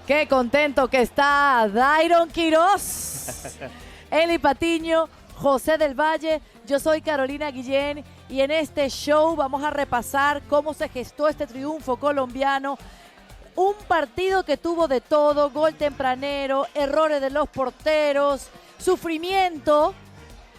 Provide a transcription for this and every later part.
Qué contento que está Dairon Quirós, Eli Patiño, José del Valle. Yo soy Carolina Guillén y en este show vamos a repasar cómo se gestó este triunfo colombiano. Un partido que tuvo de todo, gol tempranero, errores de los porteros, sufrimiento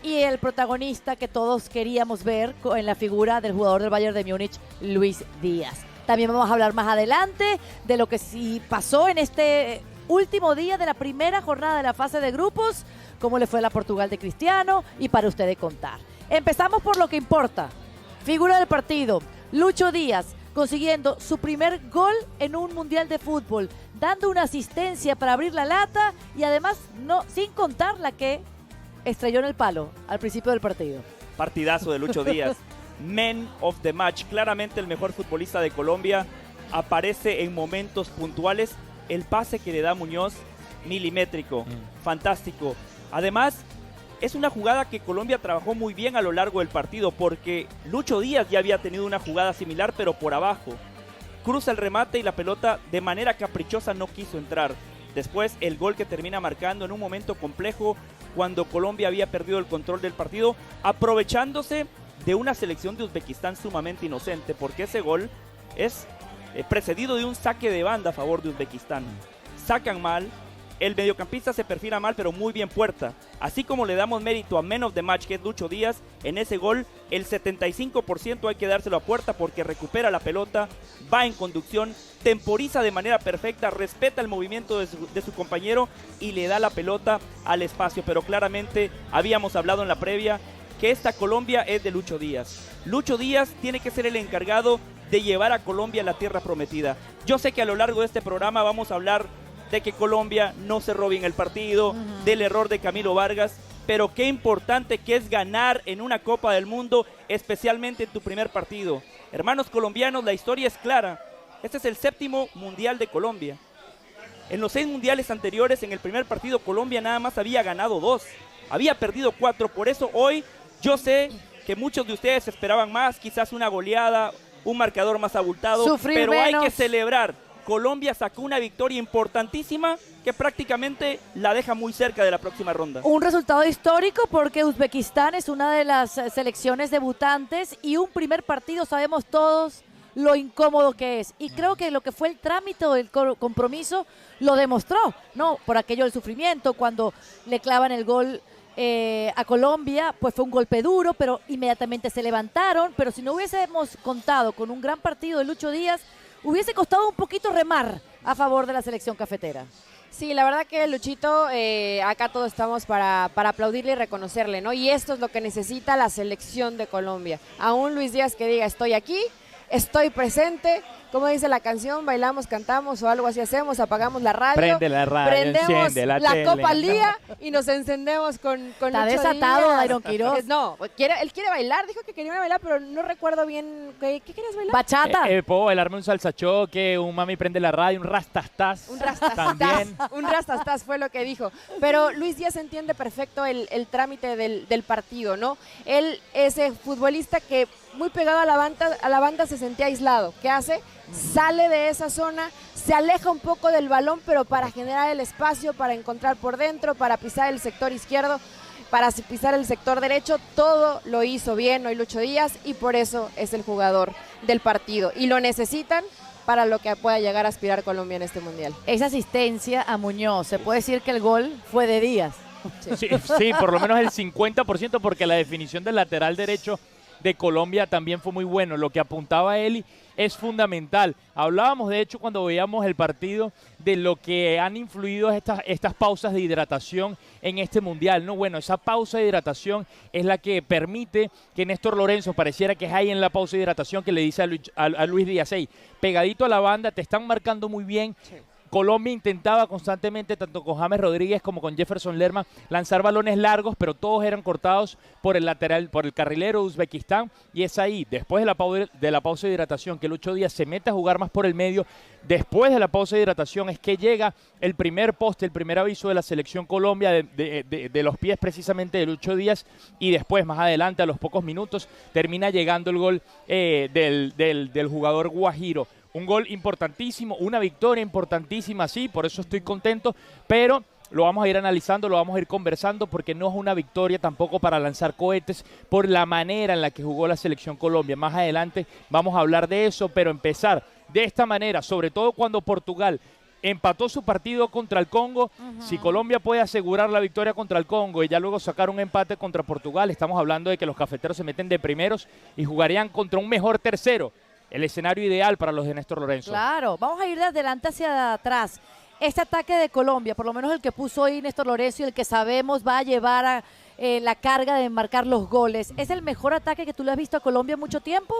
y el protagonista que todos queríamos ver en la figura del jugador del Bayern de Múnich, Luis Díaz. También vamos a hablar más adelante de lo que sí pasó en este último día de la primera jornada de la fase de grupos, cómo le fue a la Portugal de Cristiano y para ustedes contar. Empezamos por lo que importa. Figura del partido, Lucho Díaz, consiguiendo su primer gol en un mundial de fútbol, dando una asistencia para abrir la lata y además sin contar la que estrelló en el palo al principio del partido. Partidazo de Lucho Díaz. Man of the match, claramente el mejor futbolista de Colombia. Aparece en momentos puntuales. El pase que le da Muñoz, milimétrico, fantástico. Además, es una jugada que Colombia trabajó muy bien a lo largo del partido, porque Lucho Díaz ya había tenido una jugada similar, pero por abajo. Cruza el remate y la pelota de manera caprichosa no quiso entrar. Después el gol que termina marcando en un momento complejo, cuando Colombia había perdido el control del partido, aprovechándose de una selección de Uzbekistán sumamente inocente, porque ese gol es precedido de un saque de banda a favor de Uzbekistán. Sacan mal, el mediocampista se perfila mal, pero muy bien Puerta. Así como le damos mérito a Man of the Match, que es Lucho Díaz, en ese gol el 75% hay que dárselo a Puerta porque recupera la pelota, va en conducción, temporiza de manera perfecta, respeta el movimiento de su compañero y le da la pelota al espacio. Pero claramente habíamos hablado en la previa que esta Colombia es de Lucho Díaz. Lucho Díaz tiene que ser el encargado de llevar a Colombia a la tierra prometida. Yo sé que a lo largo de este programa vamos a hablar de que Colombia no se robe en el partido, del error de Camilo Vargas, pero qué importante que es ganar en una Copa del Mundo, especialmente en tu primer partido. Hermanos colombianos, la historia es clara. Este es el 7º Mundial de Colombia. En los 6 mundiales anteriores, en el primer partido, Colombia nada más había ganado 2. Había perdido 4, por eso hoy yo sé que muchos de ustedes esperaban más, quizás una goleada, un marcador más abultado, pero menos. Hay que celebrar. Colombia sacó una victoria importantísima que prácticamente la deja muy cerca de la próxima ronda. Un resultado histórico porque Uzbekistán es una de las selecciones debutantes y un primer partido sabemos todos lo incómodo que es. Y creo que lo que fue el trámite del compromiso lo demostró, ¿no? Por aquello del sufrimiento, cuando le clavan el gol a Colombia, pues fue un golpe duro, pero inmediatamente se levantaron. Pero si no hubiésemos contado con un gran partido de Lucho Díaz, hubiese costado un poquito remar a favor de la selección cafetera. Sí, la verdad que Luchito, acá todos estamos para aplaudirle y reconocerle, ¿no? Y esto es lo que necesita la selección de Colombia. A un Luis Díaz que diga, estoy aquí, estoy presente, como dice la canción, bailamos, cantamos o algo así hacemos, apagamos la radio. Prende la radio, prendemos enciende la tele. Copa al día y nos encendemos con Está Lucho desatado Díaz. Dairon Quirós. No, él quiere bailar, dijo que quería bailar, pero no recuerdo bien. ¿Qué querías bailar? Bachata. Puedo bailarme un salsa choque, un mami prende la radio, un rastastas. Un rastastas. También. Un rastastas fue lo que dijo. Pero Luis Díaz entiende perfecto el trámite del partido, ¿no? Él es el futbolista que muy pegado a la banda se sentía aislado. ¿Qué hace? Sale de esa zona, se aleja un poco del balón, pero para generar el espacio, para encontrar por dentro, para pisar el sector izquierdo, para pisar el sector derecho, todo lo hizo bien hoy Lucho Díaz y por eso es el jugador del partido. Y lo necesitan para lo que pueda llegar a aspirar Colombia en este Mundial. Esa asistencia a Muñoz, se puede decir que el gol fue de Díaz. Sí, por lo menos el 50%, porque la definición del lateral derecho de Colombia también fue muy bueno. Lo que apuntaba Eli es fundamental. Hablábamos, de hecho, cuando veíamos el partido, de lo que han influido estas pausas de hidratación en este Mundial, ¿no? Bueno, esa pausa de hidratación es la que permite que Néstor Lorenzo, pareciera que es ahí en la pausa de hidratación, que le dice a Luis Díaz, hey, pegadito a la banda, te están marcando muy bien. Sí. Colombia intentaba constantemente, tanto con James Rodríguez como con Jefferson Lerma, lanzar balones largos, pero todos eran cortados por el lateral, por el carrilero de Uzbekistán, y es ahí, después de la pausa de hidratación, que Lucho Díaz se mete a jugar más por el medio. Después de la pausa de hidratación es que llega el primer poste, el primer aviso de la selección Colombia de los pies precisamente de Lucho Díaz, y después, más adelante, a los pocos minutos, termina llegando el gol del jugador guajiro. un gol importantísimo, una victoria importantísima, sí, por eso estoy contento, pero lo vamos a ir analizando, lo vamos a ir conversando, porque no es una victoria tampoco para lanzar cohetes por la manera en la que jugó la selección Colombia. Más adelante vamos a hablar de eso, pero empezar de esta manera, sobre todo cuando Portugal empató su partido contra el Congo. Si Colombia puede asegurar la victoria contra el Congo y ya luego sacar un empate contra Portugal, estamos hablando de que los cafeteros se meten de primeros y jugarían contra un mejor tercero. El escenario ideal para los de Néstor Lorenzo. Claro, vamos a ir de adelante hacia atrás. Este ataque de Colombia, por lo menos el que puso hoy Néstor Lorenzo y el que sabemos va a llevar a, la carga de marcar los goles, ¿es el mejor ataque que tú le has visto a Colombia en mucho tiempo?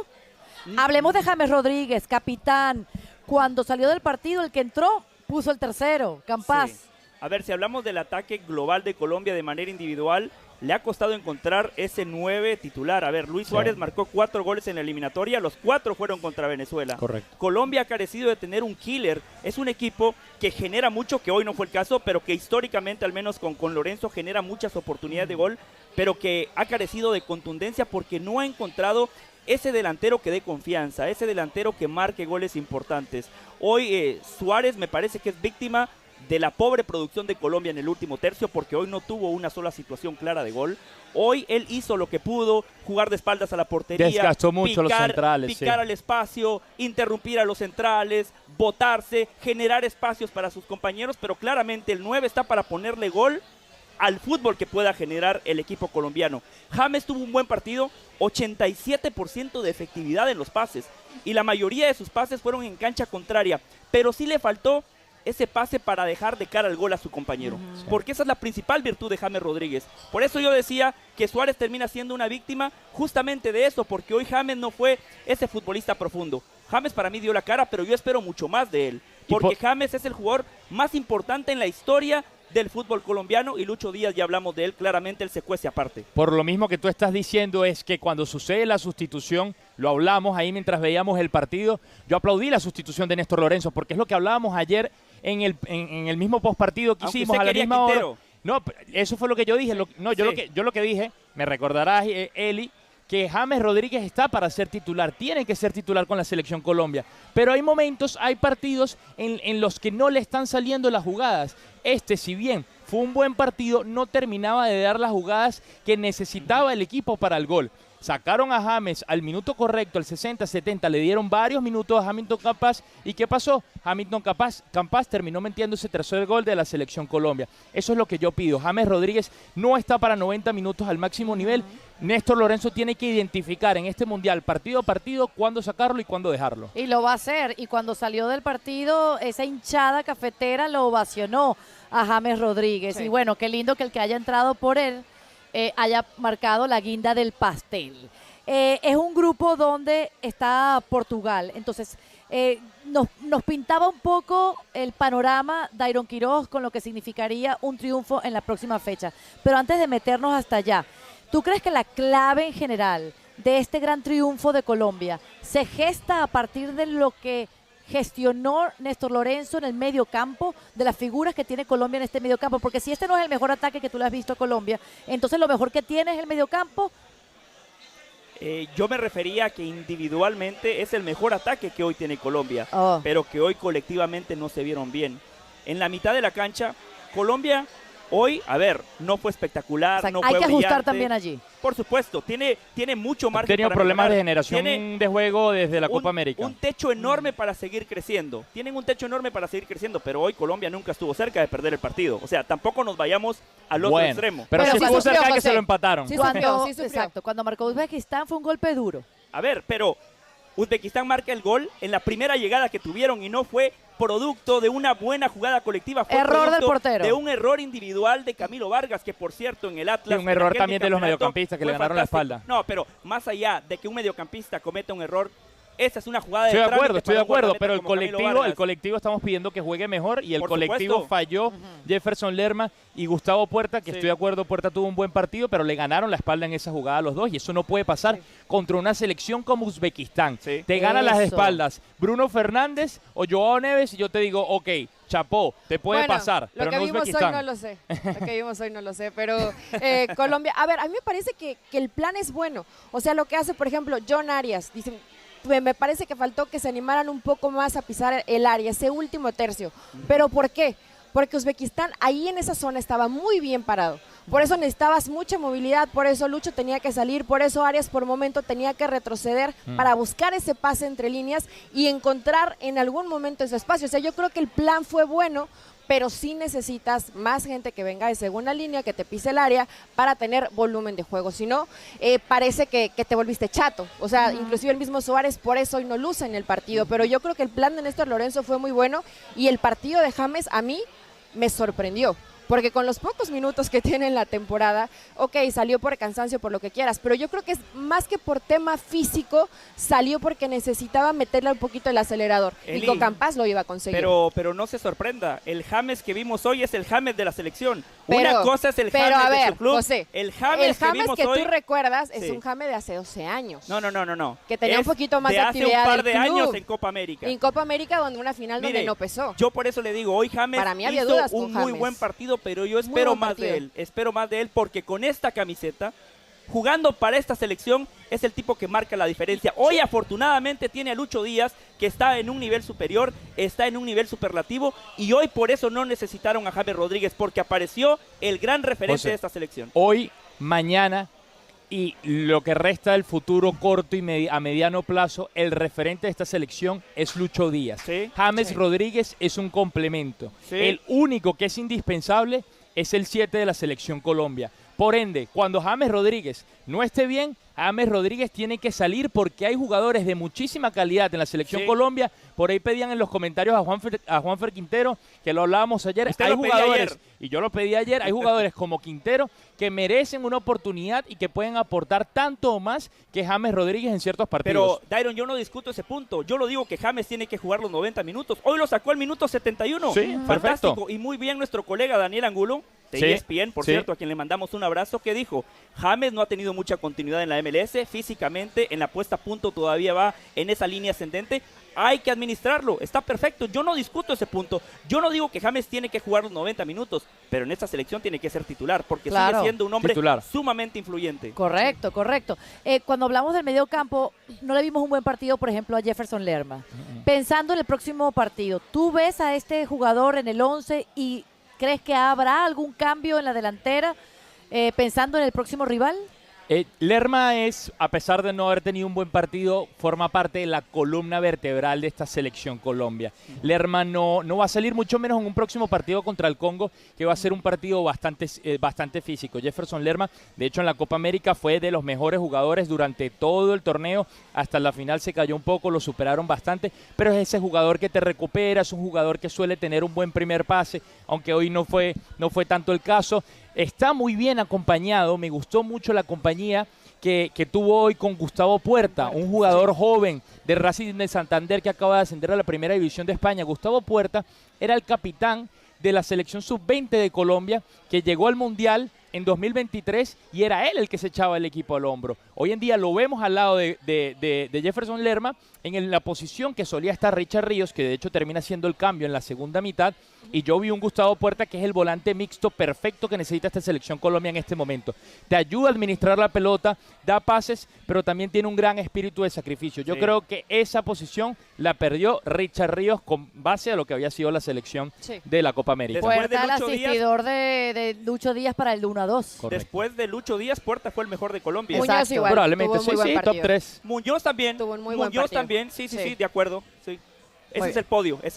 Hablemos de James Rodríguez, capitán. Cuando salió del partido, el que entró puso el tercero, Campas. Sí. A ver, si hablamos del ataque global de Colombia de manera individual, le ha costado encontrar ese 9 titular. A ver, Luis Suárez marcó 4 goles en la eliminatoria, los 4 fueron contra Venezuela. Correcto. Colombia ha carecido de tener un killer. Es un equipo que genera mucho, que hoy no fue el caso, pero que históricamente, al menos con Lorenzo, genera muchas oportunidades de gol, pero que ha carecido de contundencia porque no ha encontrado ese delantero que dé confianza, ese delantero que marque goles importantes. Hoy Suárez me parece que es víctima de la pobre producción de Colombia en el último tercio, porque hoy no tuvo una sola situación clara de gol. Hoy él hizo lo que pudo, jugar de espaldas a la portería, desgastó mucho los centrales, picar al espacio, interrumpir a los centrales, botarse, generar espacios para sus compañeros, pero claramente el 9 está para ponerle gol al fútbol que pueda generar el equipo colombiano. James tuvo un buen partido, 87% de efectividad en los pases, y la mayoría de sus pases fueron en cancha contraria, pero sí le faltó ese pase para dejar de cara al gol a su compañero, porque esa es la principal virtud de James Rodríguez. Por eso yo decía que Suárez termina siendo una víctima justamente de eso, porque hoy James no fue ese futbolista profundo. James para mí dio la cara, pero yo espero mucho más de él, porque James es el jugador más importante en la historia del fútbol colombiano, y Lucho Díaz, ya hablamos de él, claramente él se cuece aparte. Por lo mismo que tú estás diciendo, es que cuando sucede la sustitución, lo hablamos ahí mientras veíamos el partido, yo aplaudí la sustitución de Néstor Lorenzo, porque es lo que hablábamos ayer en el mismo postpartido que hicimos a la misma hora. No, eso fue lo que yo dije. Yo lo que dije, me recordarás, Eli, que James Rodríguez está para ser titular, tiene que ser titular con la selección Colombia, pero hay momentos, hay partidos en los que no le están saliendo las jugadas. Si bien fue un buen partido, no terminaba de dar las jugadas que necesitaba el equipo para el gol. Sacaron a James al minuto correcto, al 60-70, le dieron varios minutos a Hamilton Campas. ¿Y qué pasó? Hamilton Campas terminó metiendo ese tercer gol de la selección Colombia. Eso es lo que yo pido. James Rodríguez no está para 90 minutos al máximo nivel. Néstor Lorenzo tiene que identificar en este mundial, partido a partido, cuándo sacarlo y cuándo dejarlo. Y lo va a hacer. Y cuando salió del partido, esa hinchada cafetera lo ovacionó a James Rodríguez. Sí. Y bueno, qué lindo que el que haya entrado por él haya marcado la guinda del pastel. Es un grupo donde está Portugal, entonces nos pintaba un poco el panorama Dairon Quirós con lo que significaría un triunfo en la próxima fecha. Pero antes de meternos hasta allá, ¿tú crees que la clave en general de este gran triunfo de Colombia se gesta a partir de lo que gestionó Néstor Lorenzo en el medio campo, de las figuras que tiene Colombia en este medio campo? Porque si este no es el mejor ataque que tú le has visto a Colombia, entonces lo mejor que tiene es el medio campo. Yo me refería a que individualmente es el mejor ataque que hoy tiene Colombia, pero que hoy colectivamente no se vieron bien. En la mitad de la cancha, Colombia hoy, a ver, no fue espectacular, no fue brillante. Hay que ajustar también allí. Por supuesto, tiene mucho margen. Ha tenido problemas de generación de juego desde la Copa América. Un techo enorme para seguir creciendo. Tienen un techo enorme para seguir creciendo, pero hoy Colombia nunca estuvo cerca de perder el partido. O sea, tampoco nos vayamos al otro extremo. Pero sí estuvo cerca de que se lo empataron. Sí, exacto. Cuando marcó Uzbekistán fue un golpe duro. A ver, pero Uzbekistán marca el gol en la primera llegada que tuvieron y no fue producto de una buena jugada colectiva, fue error del portero, de un error individual de Camilo Vargas, que por cierto en el Atlas... Y un error también de los mediocampistas que le ganaron la espalda. No, pero más allá de que un mediocampista cometa un error, esa es una jugada de estoy de acuerdo, pero el colectivo estamos pidiendo que juegue mejor y el colectivo falló. Jefferson Lerma y Gustavo Puerta, que estoy de acuerdo, Puerta tuvo un buen partido, pero le ganaron la espalda en esa jugada a los dos y eso no puede pasar contra una selección como Uzbekistán. Te ganan las espaldas Bruno Fernández o Joao Neves y yo te digo, ok, chapó, te puede pasar, pero no Uzbekistán. Lo que vimos hoy no lo sé, pero Colombia, a ver, a mí me parece que el plan es bueno. O sea, lo que hace, por ejemplo, John Arias, dicen, me parece que faltó que se animaran un poco más a pisar el área, ese último tercio. ¿Pero por qué? Porque Uzbekistán ahí en esa zona estaba muy bien parado. Por eso necesitabas mucha movilidad, por eso Lucho tenía que salir, por eso Arias por momento tenía que retroceder para buscar ese pase entre líneas y encontrar en algún momento ese espacio. O sea, yo creo que el plan fue bueno, pero sí necesitas más gente que venga de segunda línea, que te pise el área para tener volumen de juego. Si no, parece que te volviste chato. O sea, inclusive el mismo Suárez por eso hoy no luce en el partido. Pero yo creo que el plan de Néstor Lorenzo fue muy bueno y el partido de James a mí me sorprendió. Porque con los pocos minutos que tiene en la temporada, ok, salió por cansancio, por lo que quieras, pero yo creo que es más que por tema físico, salió porque necesitaba meterle un poquito el acelerador. Eli, y con Campas lo iba a conseguir. Pero no se sorprenda, el James que vimos hoy es el James de la selección. Pero, Una cosa es el James de su club. José, el James que vimos que hoy, tú recuerdas es sí, un James de hace 12 años. No. Que tenía un poquito más de actividad hace un par del de club. años en Copa América. En Copa América, donde una final Mire, donde no pesó. Yo por eso le digo, hoy James Para mí había hizo dudas con un muy James. buen partido, pero yo Muy espero buen más partido. de él. Espero más de él porque con esta camiseta, jugando para esta selección, es el tipo que marca la diferencia. Hoy afortunadamente tiene a Lucho Díaz, que está en un nivel superior, está en un nivel superlativo, y hoy por eso no necesitaron a James Rodríguez, porque apareció el gran referente José, de esta selección. Hoy, mañana y lo que resta del futuro corto y a mediano plazo, el referente de esta selección es Lucho Díaz. Sí. James Sí. Rodríguez es un complemento. Sí. El único que es indispensable es el 7 de la selección Colombia. Por ende, cuando James Rodríguez no esté bien, James Rodríguez tiene que salir porque hay jugadores de muchísima calidad en la selección Sí. Colombia. Por ahí pedían en los comentarios a Juanfer Quintero, que lo hablábamos ayer. Usted Hay lo pedía jugadores, ayer. y yo lo pedí ayer, hay jugadores como Quintero que merecen una oportunidad y que pueden aportar tanto o más que James Rodríguez en ciertos partidos. Pero, Dairon, yo no discuto ese punto. Yo lo digo que James tiene que jugar los 90 minutos. Hoy lo sacó al minuto 71. Sí, Fantástico. perfecto. Y muy bien nuestro colega Daniel Angulo, de Sí, ESPN, por sí. cierto, a quien le mandamos un abrazo, que dijo, James no ha tenido mucha continuidad en la MLS, físicamente, en la puesta a punto todavía va en esa línea ascendente. Hay que administrarlo, está perfecto, yo no discuto ese punto. Yo no digo que James tiene que jugar los 90 minutos, pero en esta selección tiene que ser titular, porque Claro. sigue siendo un hombre Titular. sumamente influyente. Correcto. Cuando hablamos del medio campo, no le vimos un buen partido, por ejemplo, a Jefferson Lerma. Pensando en el próximo partido, ¿tú ves a este jugador en el 11 y crees que habrá algún cambio en la delantera pensando en el próximo rival? Lerma es, a pesar de no haber tenido un buen partido, forma parte de la columna vertebral de esta selección Colombia. Lerma no va a salir, mucho menos en un próximo partido contra el Congo, que va a ser un partido bastante físico. Jefferson Lerma, de hecho en la Copa América fue de los mejores jugadores durante todo el torneo, hasta la final se cayó un poco, lo superaron bastante, pero es ese jugador que te recupera, es un jugador que suele tener un buen primer pase, aunque hoy no fue tanto el caso. Está muy bien acompañado, me gustó mucho la compañía que tuvo hoy con Gustavo Puerta, un jugador joven de Racing de Santander que acaba de ascender a la Primera División de España. Gustavo Puerta era el capitán de la selección sub-20 de Colombia, que llegó al Mundial en 2023 y era él el que se echaba el equipo al hombro. Hoy en día lo vemos al lado de Jefferson Lerma en la posición que solía estar Richard Ríos, que de hecho termina siendo el cambio en la segunda mitad, y yo vi un Gustavo Puerta que es el volante mixto perfecto que necesita esta selección Colombia en este momento. Te ayuda a administrar la pelota, da pases, pero también tiene un gran espíritu de sacrificio. Yo Sí. creo que esa posición la perdió Richard Ríos con base a lo que había sido la selección Sí. de la Copa América. Después de Puerta, el Lucho Díaz. asistidor de Lucho Díaz para el 1-2. Correcto. Después de Lucho Díaz, Puerta fue el mejor de Colombia. Muñoz Exacto. igual, Probablemente, tuvo muy buen sí, top partido. 3. Muñoz también. Tuvo un muy buen Muñoz partido. también, sí, Sí. de acuerdo. Sí. Ese Muy es bien.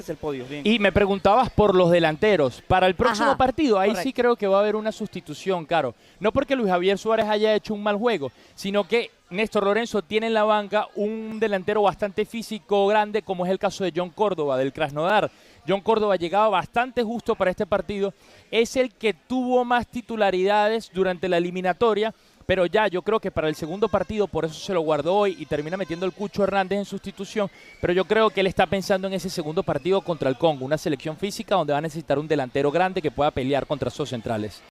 el podio, bien. Y me preguntabas por los delanteros. Para el próximo Ajá, partido, ahí sí correcto. creo que va a haber una sustitución, Caro. No porque Luis Javier Suárez haya hecho un mal juego, sino que Néstor Lorenzo tiene en la banca un delantero bastante físico, grande, como es el caso de John Córdoba, del Krasnodar. John Córdoba llegaba bastante justo para este partido. Es el que tuvo más titularidades durante la eliminatoria, pero ya yo creo que para el segundo partido, por eso se lo guardó hoy y termina metiendo el Cucho Hernández en sustitución, pero yo creo que él está pensando en ese segundo partido contra el Congo, una selección física donde va a necesitar un delantero grande que pueda pelear contra esos centrales.